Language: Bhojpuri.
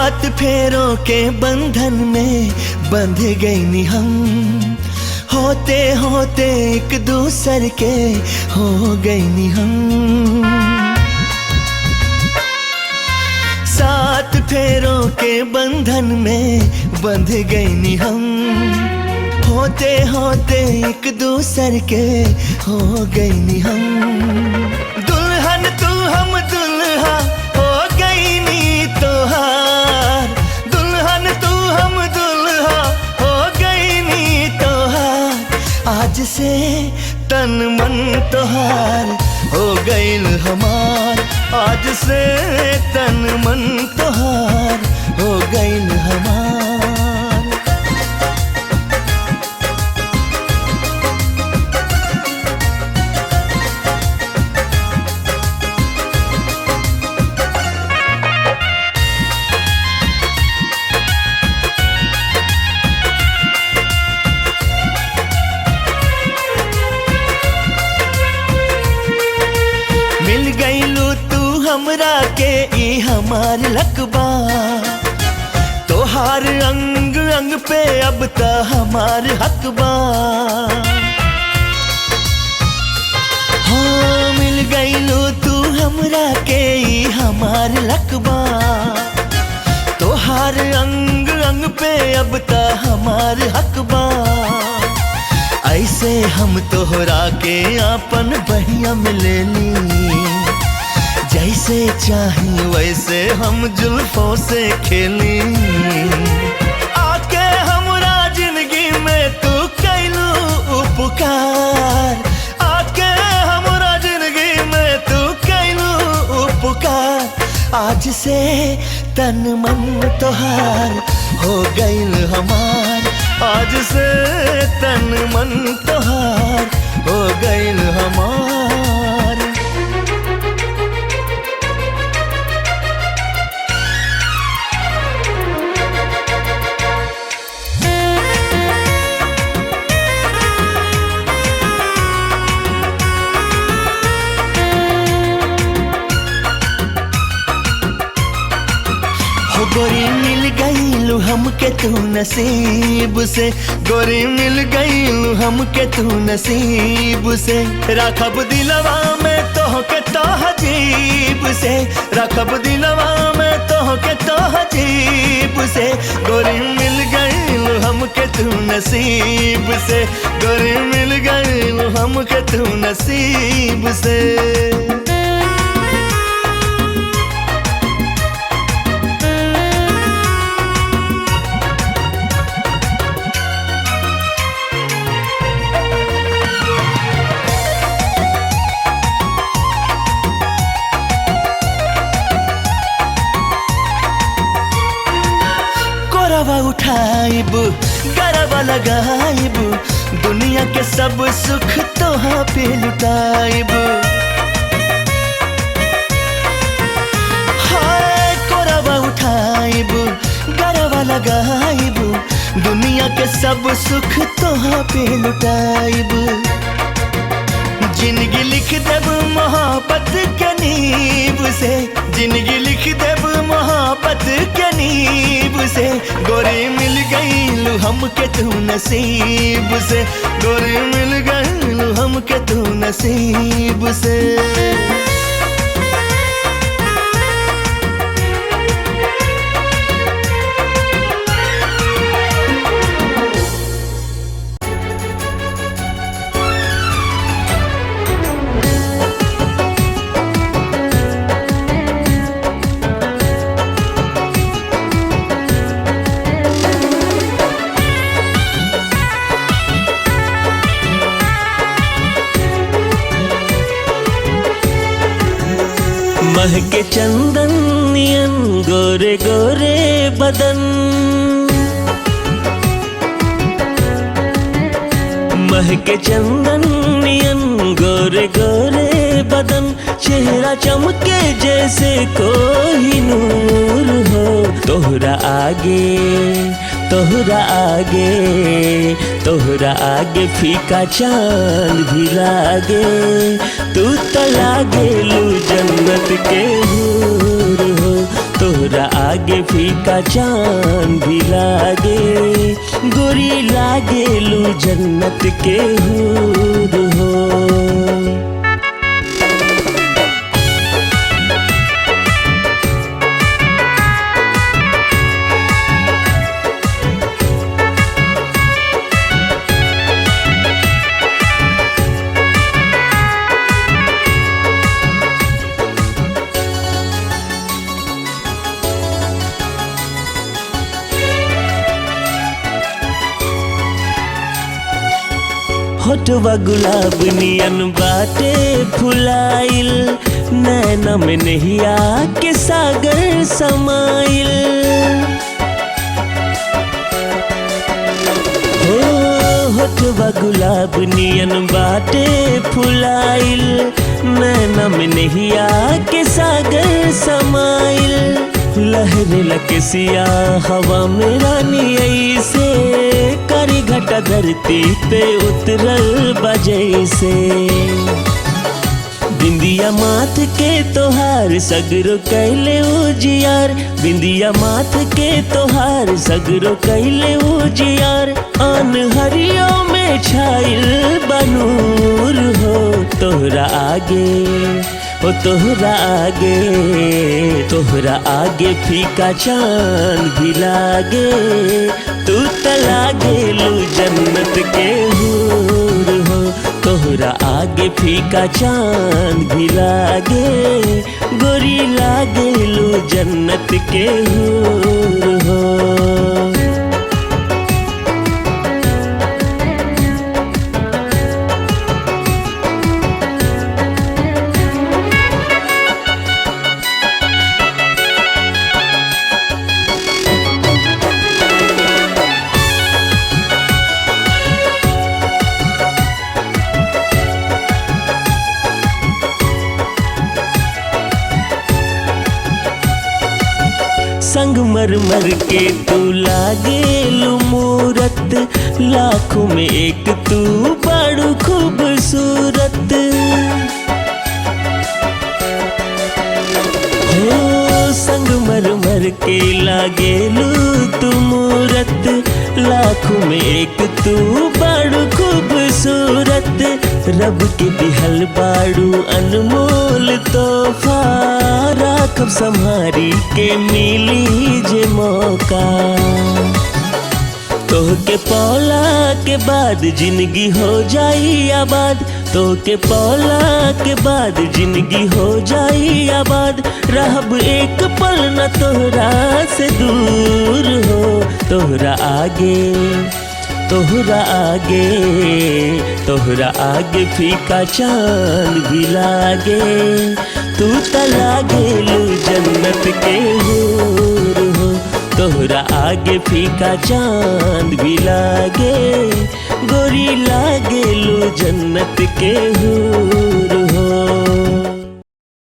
सात फेरों के बंधन में बंध गई नी हम, होते होते एक दूसर के हो गई नी हम। सात फेरों के बंधन में बंध गई नी हम, होते होते एक दूसर के हो गई नी हम। दुल्हन तू हम दुल्हा हो गई नी तोहार, दुल्हन तू हम दुल्हा हो गई नी तोहार। आज से तन मन तोहार हो गईल हमार, आज से तन मन तोहार हो गईल हमार। मिल गईलू तू हमरा के ई हमार लकबा, तोहार अंग अंग पे अब त हमार हकबा। हाँ मिल गईलू तू हमरा के ई हमार लकबा, तोहार अंग अंग पे अब त हमार हकबा। ऐसे हम तोहरा के आपन बहिया में ले ली, जैसे चाही वैसे हम जुल्फों से खेली। आके हमरा जिंदगी में तू कैलू उपकार, आके हमरा जिंदगी में तू कैलू उपकार। आज से तन मन तोहार हो गईल हमार, आज से तन मन तोहार हो गईल हमार। गोरी मिल गईलू हमके तू नसीब से, गोरी मिल गईलू हमके तू नसीब से। रखब दिलवा में तोहके तहजीब से, रखब दिलवा में तोहके तहजीब से। गोरी मिल गईलू हमके तू नसीब से, गोरी मिल गईलू हमके तू नसीब से। गरबा उठाइब गरबा लगाइब, दुनिया के सब सुख तोहाँ पे लुटाइब। हाय गरबा उठाइब गरबा लगाइब, दुनिया के सब सुख तोहाँ पे लुटाइब। जिंदगी लिख देब मोहब्बत के नींव से, जिंदगी लिख देब मोहब्बत के नींव से। गोरी मिल गईलू हमके तू नसीब से, गोरी मिल गईलू हमके तू नसीब से। महके चंदन नियन गोरे गोरे बदन, महके चंदन नियन गोरे गोरे बदन। चेहरा चमके जैसे कोई नूर हो, तोहरा आगे तोहरा आगे तोहरा आगे फीका चांद भी लागे। तू तो लागेलू जन्नत के हूर हो, तोहरा आगे फीका फीका चांद भी लागे, गोरी लागेलू जन्नत के हूर हो। होठवा गुलाब नियन बाटे फुलाइल, नैना में नैया के सागर समाइल। हो होठवा गुलाब नियन बाटे फुलाइल, नैना में नैया के सागर समाइल। लहरे लकेसिया हवा में रानी ऐसे, करी घटा धरती पे उतरल बजैसे। बिंदिया माथ के तोहार सगरो कैले उजियार, बिंदिया माथ के तोहार सगरो कैले उजियार। अनहरियों में छाइल बनूर हो, तोहरा आगे ओ तोहरा आगे, तोहरा आगे फीका चांद भी लागे। तू त लागेलू जन्नत के हूर हो, तोहरा आगे फीका चांद भी लागे, गोरी लागेलू जन्नत के हूर हो। संगमरमर के तू लागेलू मूरत, लाखों में एक तू बड़ू खूबसूरत। हो संगमरमर के लागेलू तू मूरत, लाखों में एक तू बड़ू खूबसूरत। रब के दिहल बाड़ू अनमोल तोहफा, राखब संभारी के मिली जे मौका। तोहके पौला के बाद जिंदगी हो जाई आबाद, तोहके पौला के बाद जिंदगी हो जाई आबाद। रहब एक पल न तोहरा से दूर हो, तोहरा आगे तोहरा आगे, तोहरा आगे फीका चांद भी लागे। तू त लागेलू जन्नत के हूर हो, तोहरा आगे फीका चांद भी लागे, गोरी लागेलू जन्नत के हूर हो।